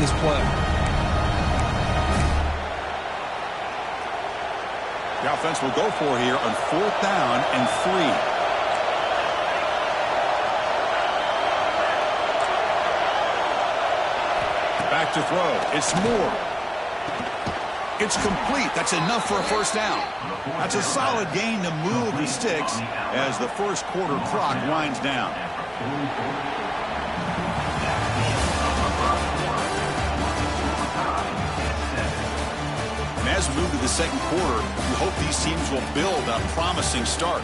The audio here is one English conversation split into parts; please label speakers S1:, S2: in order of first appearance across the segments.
S1: this play.
S2: The offense will go for here on 4th down and 3. Back to throw. It's Moore. It's complete. That's enough for a first down. That's a solid gain to move the sticks as the first quarter clock winds down. And as we move to the second quarter, we hope these teams will build a promising start.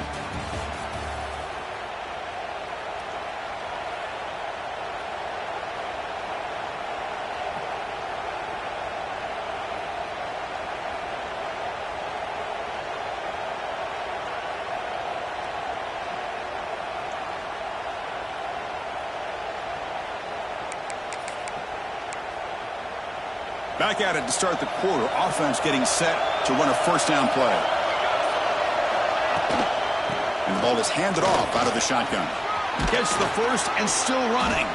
S2: Back at it to start the quarter. Offense getting set to run a first down play. And the ball is handed off out of the shotgun. Gets the first and still running.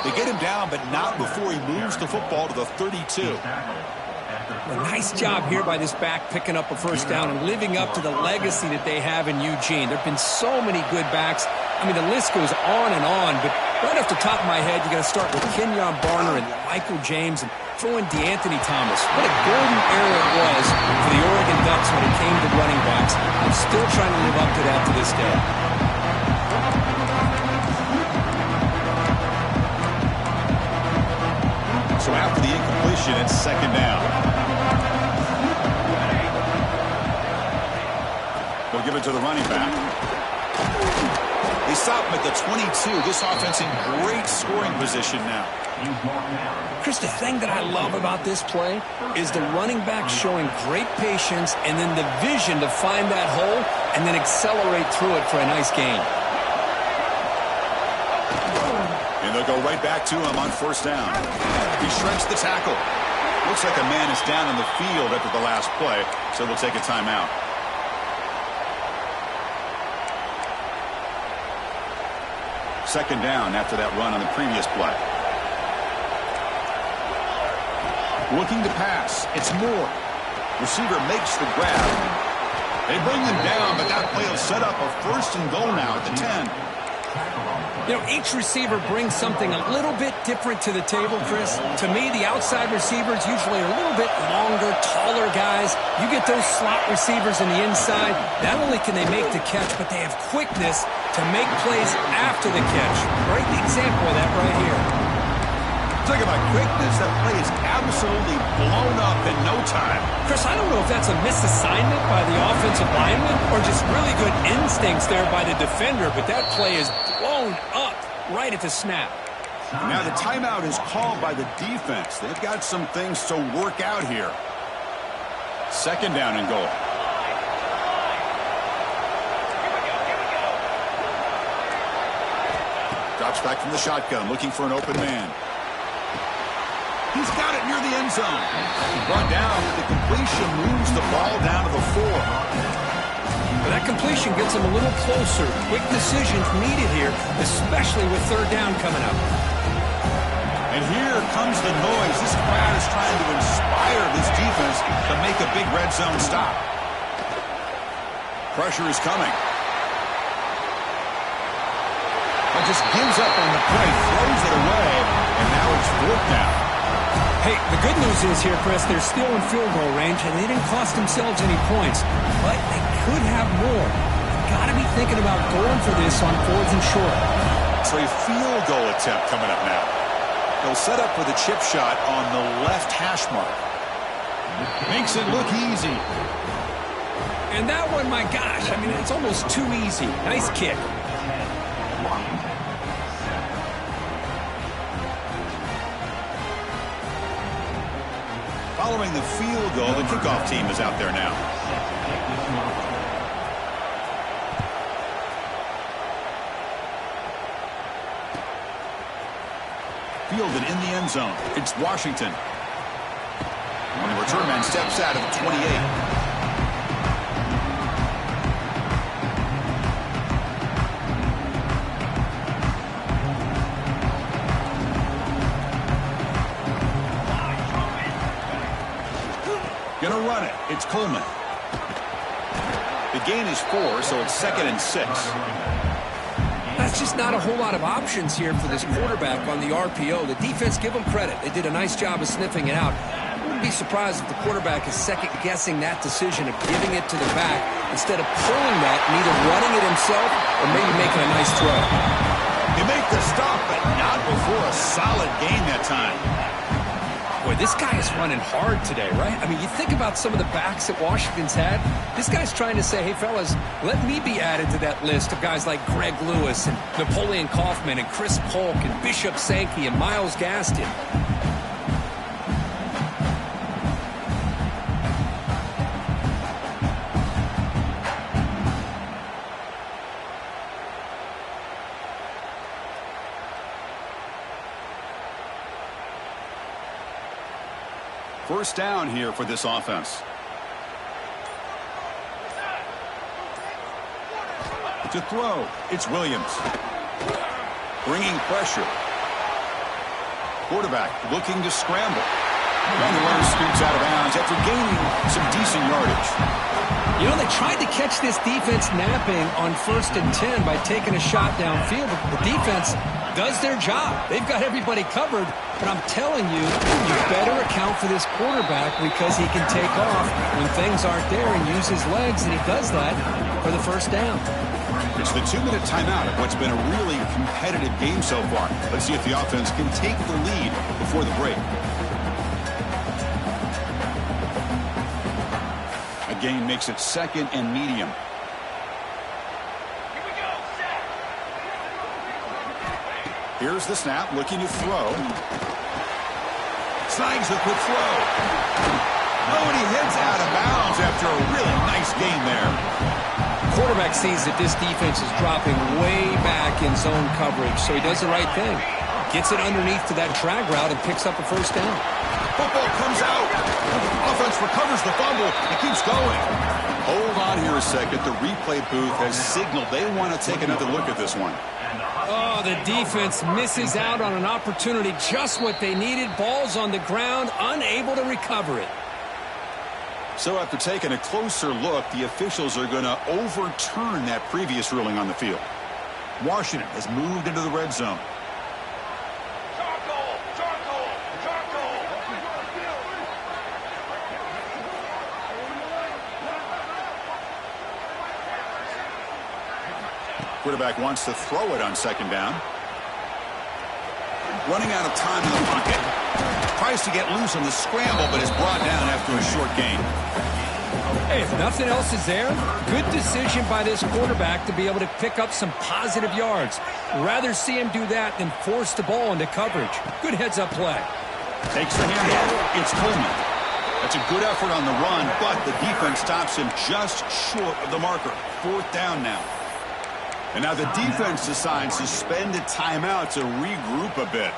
S2: They get him down, but not before he moves the football to the 32.
S1: A nice job here by this back picking up a first down and living up to the legacy that they have in Eugene. There have been so many good backs. I mean, the list goes on and on, but right off the top of my head, you got to start with Kenyon Barner and Michael James and throw in DeAnthony Thomas. What a golden era it was for the Oregon Ducks when it came to running backs. I'm still trying to live up to that to this day.
S2: So after the incompletion, it's second down. They'll give it to the running back. They stop him at the 22. This offense in great scoring position now.
S1: Chris, the thing that I love about this play is the running back showing great patience and then the vision to find that hole and then accelerate through it for a nice gain.
S2: And they'll go right back to him on first down. He shreds the tackle. Looks like a man is down on the field after the last play, so they'll take a timeout. Second down after that run on the previous play. Looking to pass. It's Moore. Receiver makes the grab. They bring him down, but that play will set up a first and goal now at the 10.
S1: You know, each receiver brings something a little bit different to the table, Chris. To me, the outside receivers usually are a little bit longer, taller guys. You get those slot receivers in the inside, not only can they make the catch, but they have quickness to make plays after the catch. Great example of that right here.
S2: Talk about quickness. That play is absolutely blown up in no time.
S1: Chris, I don't know if that's a misassignment by the offensive lineman or just really good instincts there by the defender, but that play is blown up right at the snap.
S2: Now the timeout is called by the defense. They've got some things to work out here. Second down and goal. Drops back from the shotgun, looking for an open man. He's got it near the end zone. Brought down with the completion, moves the ball down to the 4.
S1: But that completion gets him a little closer. Quick decisions needed here, especially with third down coming up.
S2: And here comes the noise. This crowd is trying to inspire this defense to make a big red zone stop. Pressure is coming. But just gives up on the play, throws it away, and now it's 4th down.
S1: Hey, the good news is here, Chris, they're still in field goal range, and they didn't cost themselves any points. But they could have more. Got to be thinking about going for this on 4th and short.
S2: So a field goal attempt coming up now. They'll set up for the chip shot on the left hash mark. Makes it look easy.
S1: And that one, my gosh, I mean, it's almost too easy. Nice kick.
S2: Following the field goal, the kickoff team is out there now. Fielded in the end zone. It's Washington. And the return man steps out of the 28. Gonna run it. It's Coleman. The gain is 4, so it's 2nd and 6.
S1: That's just not a whole lot of options here for this quarterback on the RPO. The defense, give them credit. They did a nice job of sniffing it out. I wouldn't be surprised if the quarterback is second-guessing that decision of giving it to the back instead of pulling that and either running it himself or maybe making a nice throw.
S2: They make the stop, but not before a solid gain that time.
S1: Boy, this guy is running hard today, right? I mean, you think about some of the backs that Washington's had. This guy's trying to say, hey, fellas, let me be added to that list of guys like Greg Lewis and Napoleon Kaufman and Chris Polk and Bishop Sankey and Myles Gaston.
S2: First down here for this offense. To throw, it's Williams. Bringing pressure. Quarterback looking to scramble. And the runner scoots out of bounds after gaining some decent yardage.
S1: You know, they tried to catch this defense napping on 1st and 10 by taking a shot downfield. The defense does their job. They've got everybody covered. But I'm telling you, you better account for this quarterback because he can take off when things aren't there and use his legs, and he does that for the first down.
S2: It's the 2-minute timeout of what's been a really competitive game so far. Let's see if the offense can take the lead before the break. A gain makes it 2nd and medium. Here's the snap, looking to throw. Snags the quick throw. Oh, and he heads out of bounds after a really nice gain there.
S1: Quarterback sees that this defense is dropping way back in zone coverage, so he does the right thing. Gets it underneath to that drag route and picks up a first down.
S2: Football comes out. Offense recovers the fumble and keeps going. Hold on here a second. The replay booth has signaled they want to take another look at this one.
S1: Oh, the defense misses out on an opportunity, just what they needed. Ball's on the ground, unable to recover it.
S2: So after taking a closer look, the officials are going to overturn that previous ruling on the field. Washington has moved into the red zone. Quarterback wants to throw it on 2nd down. Running out of time in the pocket. Tries to get loose on the scramble, but is brought down after a short gain.
S1: Hey, if nothing else is there, good decision by this quarterback to be able to pick up some positive yards. Rather see him do that than force the ball into coverage. Good heads-up play.
S2: Takes the handoff. It's Coleman. That's a good effort on the run, but the defense stops him just short of the marker. 4th down now. And now the defense decides to spend a timeout to regroup a bit.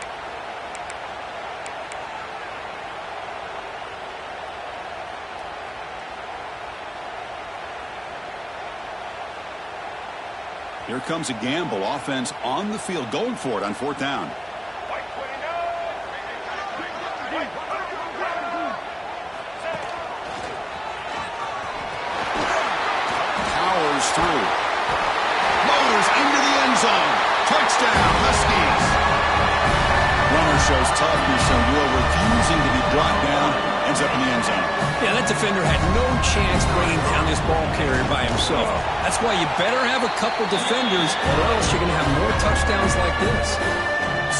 S2: Here comes a gamble. Offense on the field, going for it on 4th down. Powers through. Into the end zone. Touchdown, Huskies. Runner shows toughness and will, refusing to be brought down. Ends up in the end zone.
S1: Yeah, that defender had no chance bringing down this ball carrier by himself. That's why you better have a couple defenders, or else you're going to have more touchdowns like this.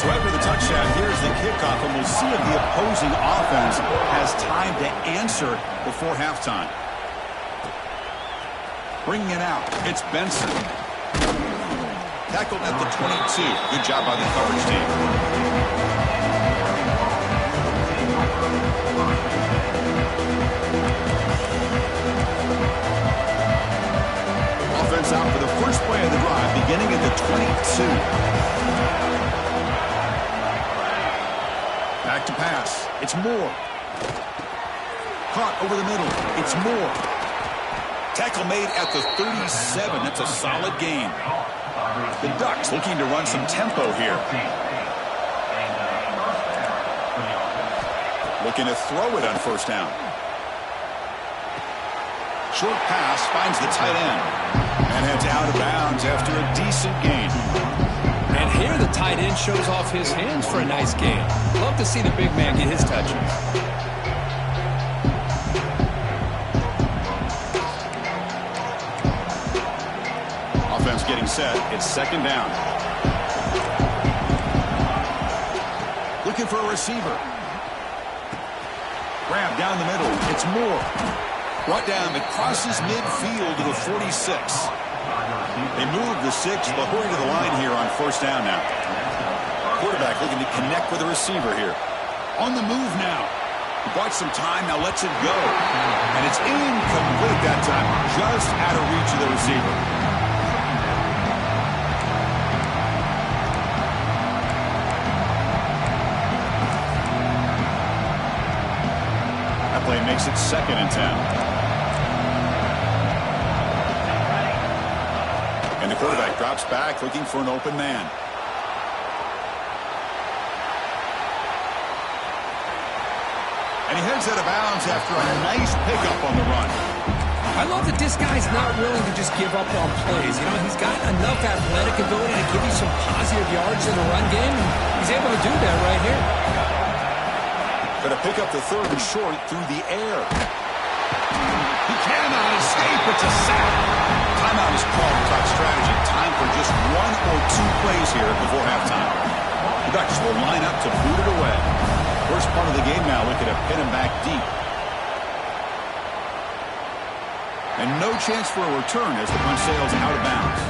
S2: So after the touchdown, here's the kickoff, and we'll see if the opposing offense has time to answer before halftime. Bringing it out, it's Benson. Tackled at the 22. Good job by the coverage team. Offense out for the first play of the drive, beginning at the 22. Back to pass. It's Moore. Caught over the middle. It's Moore. Tackle made at the 37. That's a solid gain. The Ducks looking to run some tempo here. Looking to throw it on 1st down. Short pass finds the tight end. And heads out of bounds after a decent gain.
S1: And here the tight end shows off his hands for a nice gain. Love to see the big man get his touches.
S2: Offense getting set. It's second down. Looking for a receiver. Grab down the middle. It's Moore. Brought down. It crosses midfield to the 46. They move the 6, but hurry to the line here on first down now. Quarterback looking to connect with the receiver here. On the move now. He bought some time, now lets it go. And it's incomplete that time. Just out of reach of the receiver. That play makes it 2nd and 10. And the quarterback drops back, looking for an open man. And he heads out of bounds after a nice pickup on the run.
S1: I love that this guy's not willing to just give up on plays. You know, he's got enough athletic ability to give you some positive yards in the run game, and he's able to do that right here.
S2: Going to pick up the 3rd and short through the air. He cannot escape. It's a sack. Timeout is called to talk strategy. Time for just 1 or 2 plays here before halftime. The Ducks will line up to boot it away. First part of the game now, looking to pin him back deep. And no chance for a return as the punt sails out of bounds.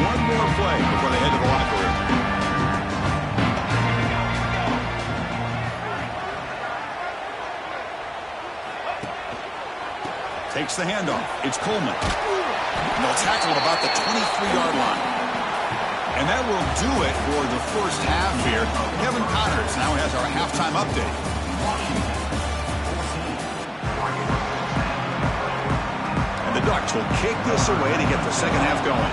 S2: One more play before they head to the locker room. Takes the handoff. It's Coleman. And they'll tackle at about the 23-yard line. And that will do it for the first half here. Kevin Connors now has our halftime update. And the Ducks will kick this away to get the second half going.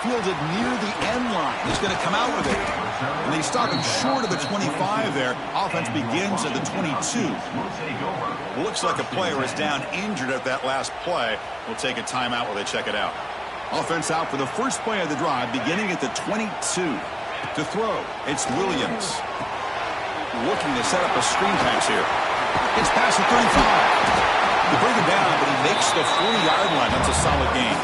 S2: Fielded near the end line. He's going to come out with it. And they stop him short of the 25 there. Offense begins at the 22. Looks like a player is down injured at that last play. We'll take a timeout while they check it out. Offense out for the first play of the drive, beginning at the 22. To throw, it's Williams. Looking to set up a screen pass here. It's past the 35. They bring him down, but he makes the 40-yard line. That's a solid gain.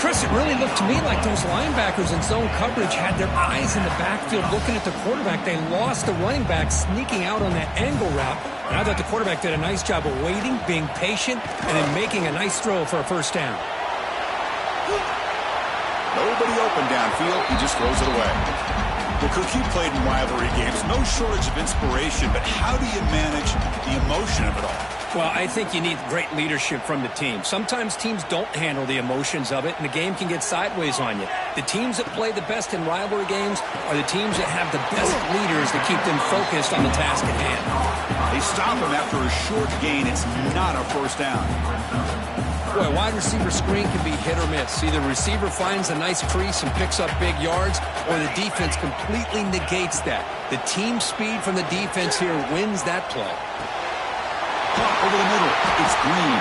S1: Chris, it really looked to me like those linebackers in zone coverage had their eyes in the backfield looking at the quarterback. They lost the running back sneaking out on that angle route. And I thought the quarterback did a nice job of waiting, being patient, and then making a nice throw for a first down.
S2: Nobody open downfield. He just throws it away. The Cookie played in rivalry games. No shortage of inspiration, but how do you manage the emotion of it all?
S1: Well, I think you need great leadership from the team. Sometimes teams don't handle the emotions of it, and the game can get sideways on you. The teams that play the best in rivalry games are the teams that have the best leaders to keep them focused on the task at hand.
S2: They stop him after a short gain. It's not a first down.
S1: Boy, a wide receiver screen can be hit or miss. Either the receiver finds a nice crease and picks up big yards, or the defense completely negates that. The team speed from the defense here wins that play.
S2: Caught over the middle. It's Green.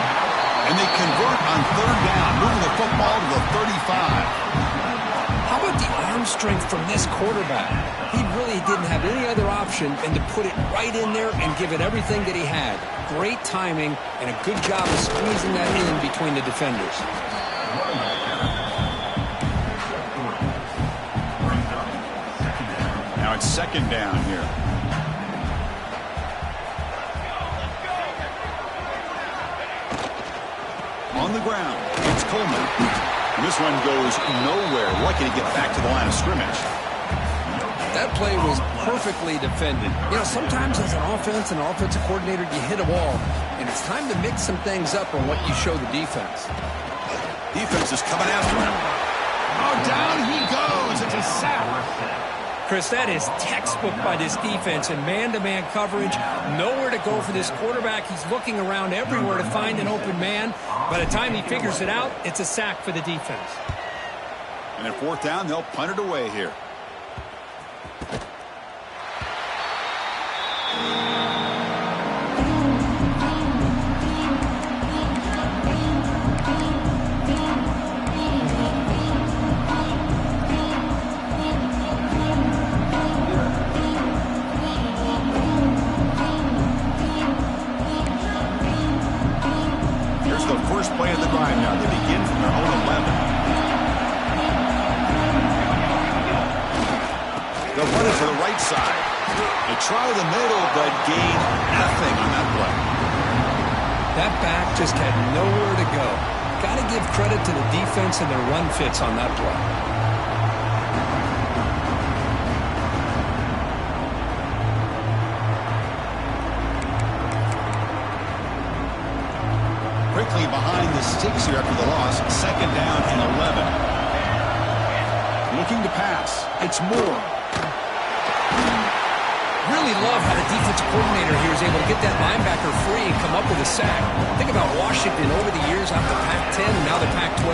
S2: And they convert on 3rd down, moving the football to the 35.
S1: How about the arm strength from this quarterback? He really didn't have any other option than to put it right in there and give it everything that he had. Great timing and a good job of squeezing that in between the defenders.
S2: Now it's 2nd down here. On the ground, it's Coleman. And this one goes nowhere. Lucky to get back to the line of scrimmage.
S1: That play was perfectly defended. You know, sometimes as an offense and an offensive coordinator, you hit a wall, and it's time to mix some things up on what you show the defense.
S2: Defense is coming after him. Oh, down he goes. It's a sack.
S1: Chris, that is textbook by this defense and man-to-man coverage. Nowhere to go for this quarterback. He's looking around everywhere to find an open man. By the time he figures it out, it's a sack for the defense.
S2: And at fourth down, they'll punt it away here. First play of the drive now. They begin from their own 11. They'll run it to the right side. They try the middle, but gain nothing on that play.
S1: That back just had nowhere to go. Got to give credit to the defense and their run fits on that play.
S2: Quickly behind the sticks here after the loss. Second down and 11. Looking to pass. It's Moore.
S1: Really love how the defensive coordinator here is able to get that linebacker free and come up with a sack. Think about Washington over the years after Pac-10 and now the Pac-12.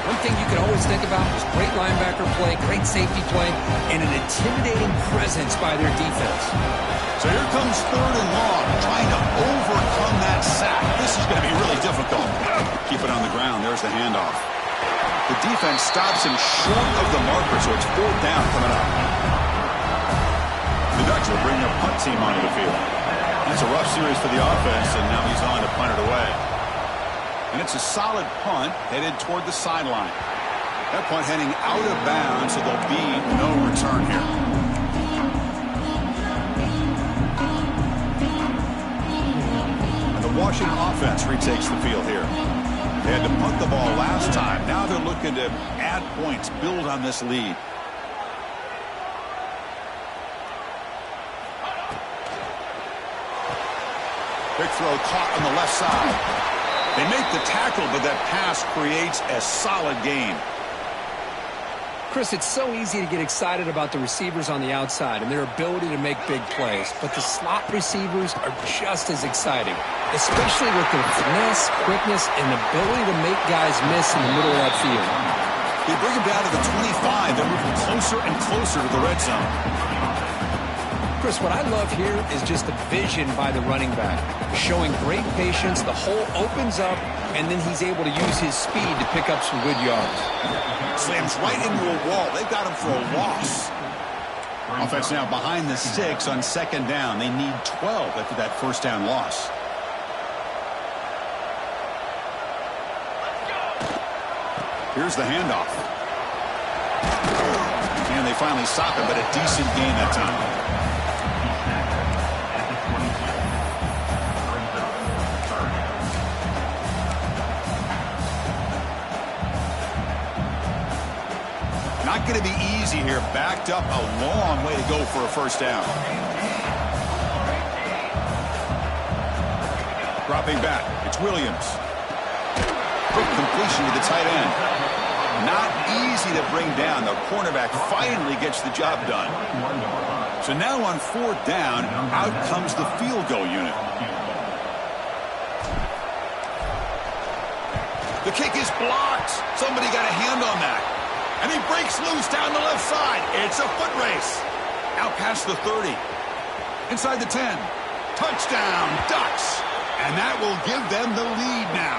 S1: One thing you can always think about is great linebacker play, great safety play, and an intimidating presence by their defense.
S2: So here comes third and long, trying to overcome that sack. This is going to be really difficult. Keep it on the ground. There's the handoff. The defense stops him short of the marker, so it's fourth down coming up. The Ducks will bring their punt team onto the field. That's a rough series for the offense, and now he's on to punt it away. And it's a solid punt headed toward the sideline. That punt heading out of bounds, so there'll be no return here. Washington offense retakes the field here. They had to punt the ball last time. Now they're looking to add points, build on this lead. Quick throw caught on the left side. They make the tackle, but that pass creates a solid gain.
S1: Chris, it's so easy to get excited about the receivers on the outside and their ability to make big plays, but the slot receivers are just as exciting, especially with their finesse, quickness, and ability to make guys miss in the middle of that field.
S2: They bring him down to the 25. They're moving closer and closer to the red zone.
S1: Chris, what I love here is just the vision by the running back, showing great patience. The hole opens up, and then he's able to use his speed to pick up some good yards.
S2: Slams right into a wall. They've got him for a loss. Offense now behind the sticks on second down. They need 12 after that first down loss. Here's the handoff. And they finally stop it, but a decent gain that time. Not going to be easy here. Backed up a long way to go for a first down. Dropping back. It's Williams. Quick completion to the tight end. Not easy to bring down. The cornerback finally gets the job done. So now on fourth down, out comes the field goal unit. The kick is blocked. Somebody got a hand on that. And he breaks loose down the left side. It's a foot race. Out past the 30. Inside the 10. Touchdown, Ducks. And that will give them the lead now.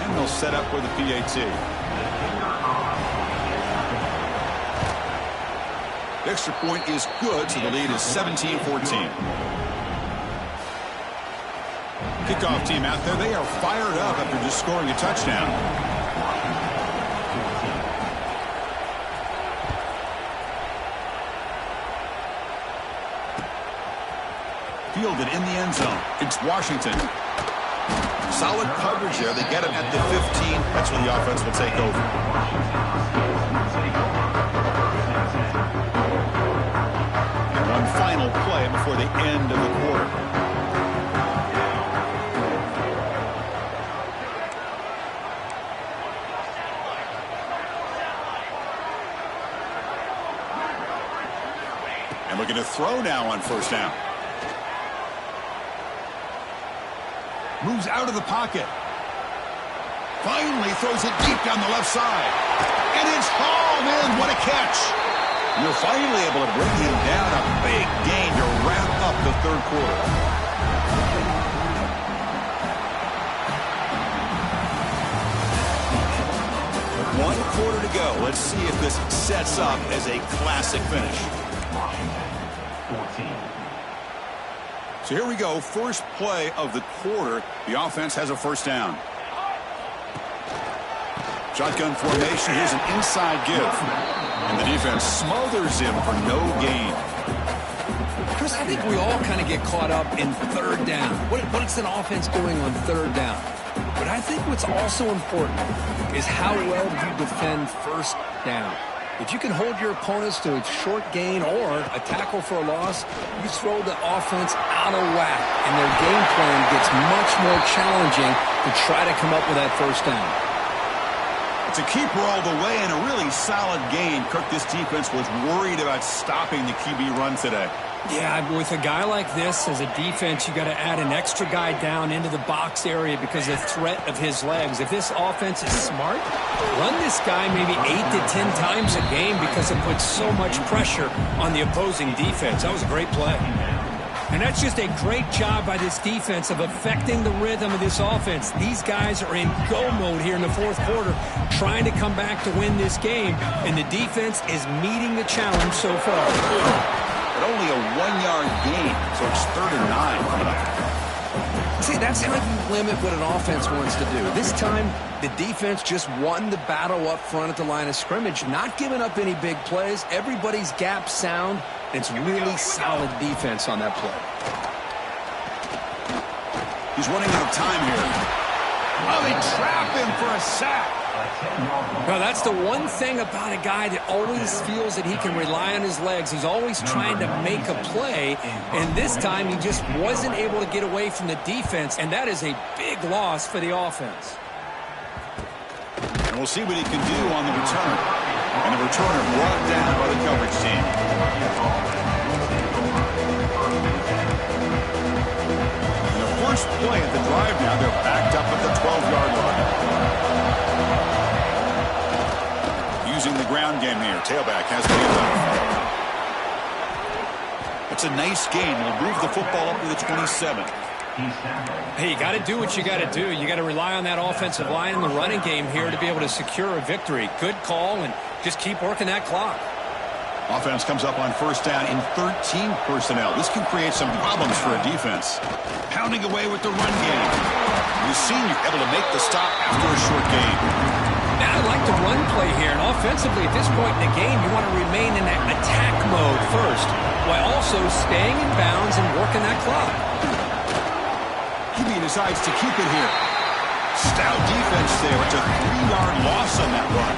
S2: And they'll set up with a PAT. The extra point is good, so the lead is 17-14. Kickoff team out there. They are fired up after just scoring a touchdown. Fielded in the end zone. It's Washington. Solid coverage there. They get him at the 15. That's when the offense will take over. And one final play before the end of the quarter. And looking to throw now on first down. Moves out of the pocket. Finally throws it deep down the left side. And it's hauled in. What a catch. You're finally able to bring him down. A big gain to wrap up the third quarter. One quarter to go. Let's see if this sets up as a classic finish. So here we go. First play of the quarter. The offense has a first down. Shotgun formation. Here's an inside give. And the defense smothers him for no gain.
S1: Chris, I think we all kind of get caught up in third down. What's an offense doing on third down? But I think what's also important is how well do you defend first down. If you can hold your opponents to a short gain or a tackle for a loss, you throw the offense out of whack, and their game plan gets much more challenging to try to come up with that first down.
S2: It's a keeper all the way and a really solid gain. Kirk, this defense was worried about stopping the QB run today.
S1: Yeah, with a guy like this as a defense, you got to add an extra guy down into the box area because of the threat of his legs. If this offense is smart, run this guy maybe 8 to 10 times a game because it puts so much pressure on the opposing defense. That was a great play. And that's just a great job by this defense of affecting the rhythm of this offense. These guys are in go mode here in the fourth quarter, trying to come back to win this game, and the defense is meeting the challenge so far.
S2: But only a 1-yard gain, so it's 3rd and 9.
S1: See, that's how you limit what an offense wants to do. This time, the defense just won the battle up front at the line of scrimmage, not giving up any big plays. Everybody's gap sound. It's really solid defense on that play.
S2: He's running out of time here. Oh, they trap him for a sack.
S1: Well, that's the one thing about a guy that always feels that he can rely on his legs. He's always trying to make a play, and this time he just wasn't able to get away from the defense, and that is a big loss for the offense.
S2: And we'll see what he can do on the return. And the returner brought down by the coverage team. And the first play at the drive now, they're backed up at the 12-yard line. Using the ground game here. Tailback has the handoff. It's a nice game. We'll move the football up to the 27.
S1: Hey, you got to do what you got to do. You got to rely on that offensive line and the running game here to be able to secure a victory. Good call, and just keep working that clock.
S2: Offense comes up on first down in 13 personnel. This can create some problems for a defense. Pounding away with the run game. The senior able to make the stop after a short gain.
S1: Now, I like the run play here, and offensively at this point in the game, you want to remain in that attack mode first, while also staying in bounds and working that clock.
S2: QB decides to keep it here. Stout defense there. It's a 3-yard loss on that run.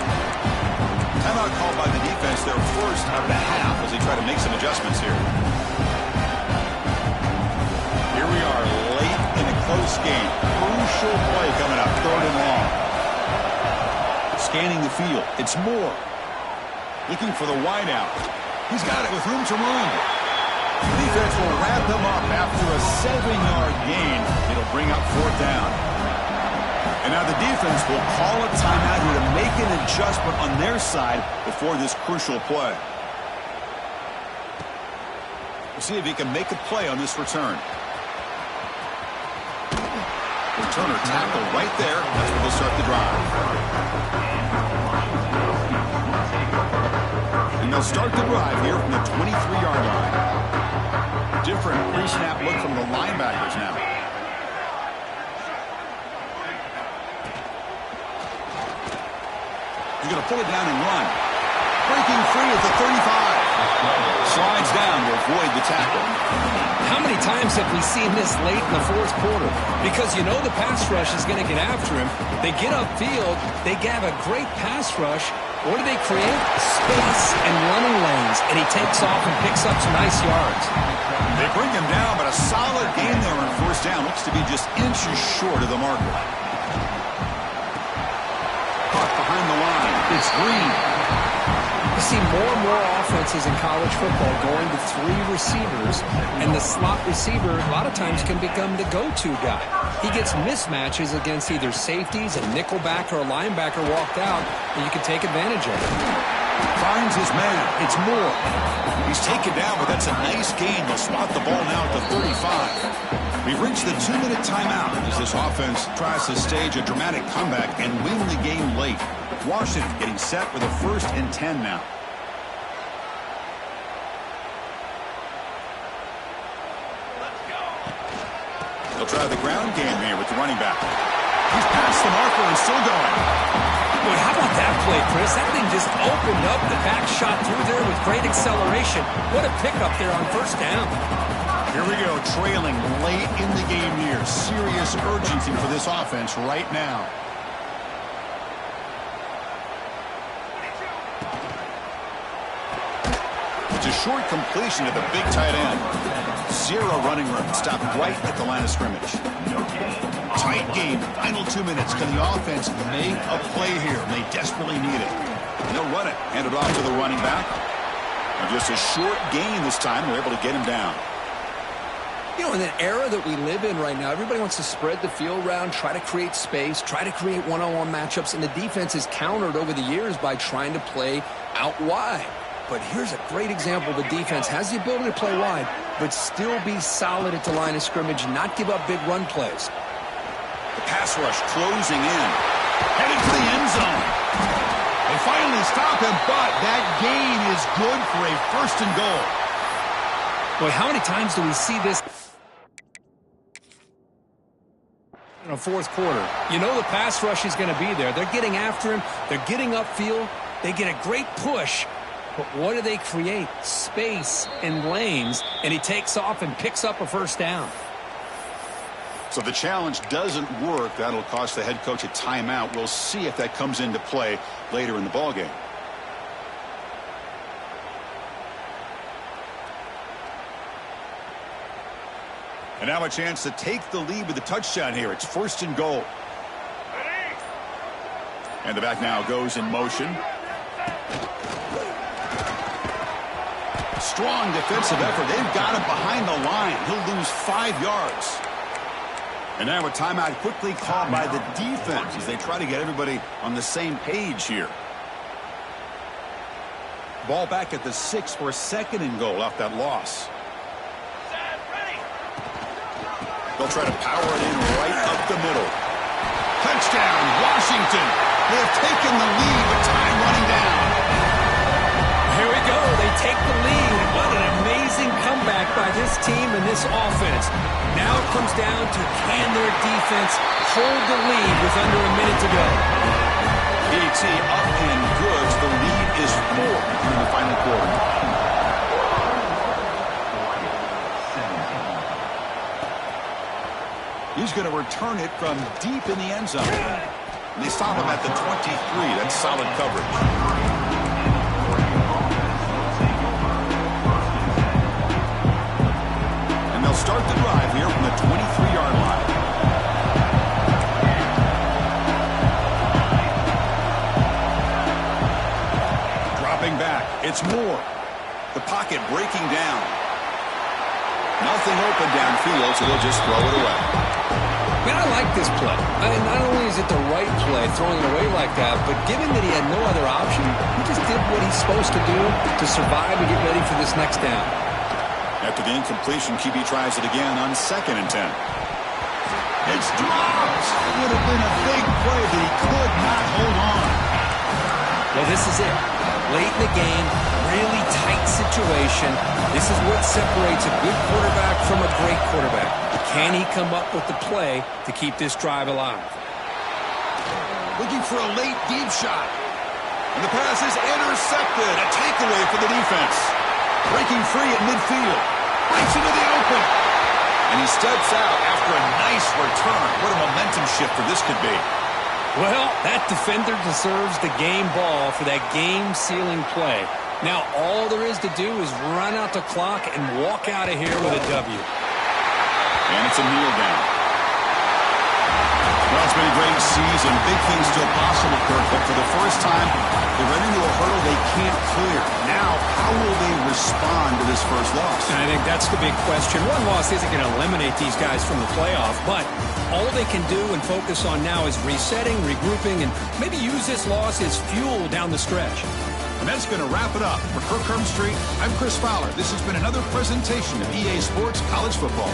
S2: Timeout called by the defense, their first of the half, as they try to make some adjustments here. Here we are, late in a close game. Crucial play coming up, 3rd and long. Scanning the field. It's Moore. Looking for the wideout. He's got it with room to run. The defense will wrap him up after a 7-yard gain. It'll bring up 4th down. And now the defense will call a timeout here to make an adjustment on their side before this crucial play. We'll see if he can make a play on this return. Returner tackle right there. That's where they'll start the drive. And they'll start the drive here from the 23-yard line. Different pre-snap look from the linebackers now. He's going to pull it down and run. Breaking free at the 35. Slides down to avoid the tackle.
S1: How many times have we seen this late in the fourth quarter? Because you know the pass rush is going to get after him. They get upfield. They have a great pass rush. What do they create? Space and running lanes. And he takes off and picks up some nice yards.
S2: They bring him down, but a solid gain there on first down. Looks to be just inches short of the marker. Caught behind the line. It's Green.
S1: You see more and more offenses in college football going to 3 receivers, and the slot receiver a lot of times can become the go-to guy. He gets mismatches against either safeties, a nickelback, or a linebacker walked out, and you can take advantage of it.
S2: Finds his man. It's Moore. He's taken down, but that's a nice gain. They'll spot the ball now at the 35. We've reached the 2-minute timeout as this offense tries to stage a dramatic comeback and win the game late. Washington getting set with a 1st and 10 now. They'll try the ground game here with the running back. He's past the marker and still going.
S1: Boy, how about that play, Chris? That thing just opened up. The back shot through there with great acceleration. What a pickup there on 1st down.
S2: Here we go, trailing late in the game here. Serious urgency for this offense right now. It's a short completion to the big tight end. 0 running room. Stopped right at the line of scrimmage. Tight game. Final 2 minutes. Can the offense make a play here? They desperately need it. And they'll run it. Hand it off to the running back. And just a short gain this time. They're able to get him down.
S1: You know, in the era that we live in right now, everybody wants to spread the field around, try to create space, try to create one-on-one matchups, and the defense is countered over the years by trying to play out wide. But here's a great example. The defense has the ability to play wide, but still be solid at the line of scrimmage and not give up big run plays.
S2: The pass rush closing in. Headed to the end zone. They finally stop him, but that gain is good for a 1st and goal.
S1: Boy, how many times do we see this in a 4th quarter? You know the pass rush is going to be there. They're getting after him. They're getting upfield. They get a great push. But what do they create? Space and lanes, and he takes off and picks up a 1st down.
S2: So the challenge doesn't work. That'll cost the head coach a timeout. We'll see if that comes into play later in the ballgame. And now a chance to take the lead with a touchdown here. It's 1st and goal. And the back now goes in motion. Strong defensive effort. They've got him behind the line. He'll lose 5 yards. And now a timeout quickly called by the defense as they try to get everybody on the same page here. Ball back at the 6 for a 2nd and goal off that loss. They'll try to power it in right up the middle. Touchdown, Washington. They have taken the lead with time running down.
S1: Here we go. They take the lead. What an amazing comeback by this team and this offense. Now it comes down to can their defense hold the lead with under a minute to go.
S2: BT up and good. The lead is 4 in the final quarter. He's going to return it from deep in the end zone. And they stop him at the 23. That's solid coverage. And they'll start the drive here from the 23-yard line. Dropping back. It's Moore. The pocket breaking down. Nothing open downfield, so they'll just throw it away.
S1: Man, I like this play. Not only is it the right play, throwing it away like that, but given that he had no other option, he just did what he's supposed to do to survive and get ready for this next down.
S2: After the incompletion, QB tries it again on 2nd and 10. It's dropped. It would have been a big play, but he could not hold on.
S1: Well, this is it. Late in the game, really tight situation. This is what separates a good quarterback from a great quarterback. Can he come up with the play to keep this drive alive?
S2: Looking for a late deep shot. And the pass is intercepted. A takeaway for the defense. Breaking free at midfield. Breaks into the open. And he steps out after a nice return. What a momentum shifter this could be.
S1: Well, that defender deserves the game ball for that game-sealing play. Now, all there is to do is run out the clock and walk out of here with a W.
S2: And it's a kneel down. Well, it's been a great season. Big things still possible, Kirk, but for the first time, they run into a hurdle they can't clear. Now, how will they respond to this first loss?
S1: And I think that's the big question. One loss isn't going to eliminate these guys from the playoff, but all they can do and focus on now is resetting, regrouping, and maybe use this loss as fuel down the stretch.
S2: And that's going to wrap it up. For Kirk Herbstreit, I'm Chris Fowler. This has been another presentation of EA Sports College Football.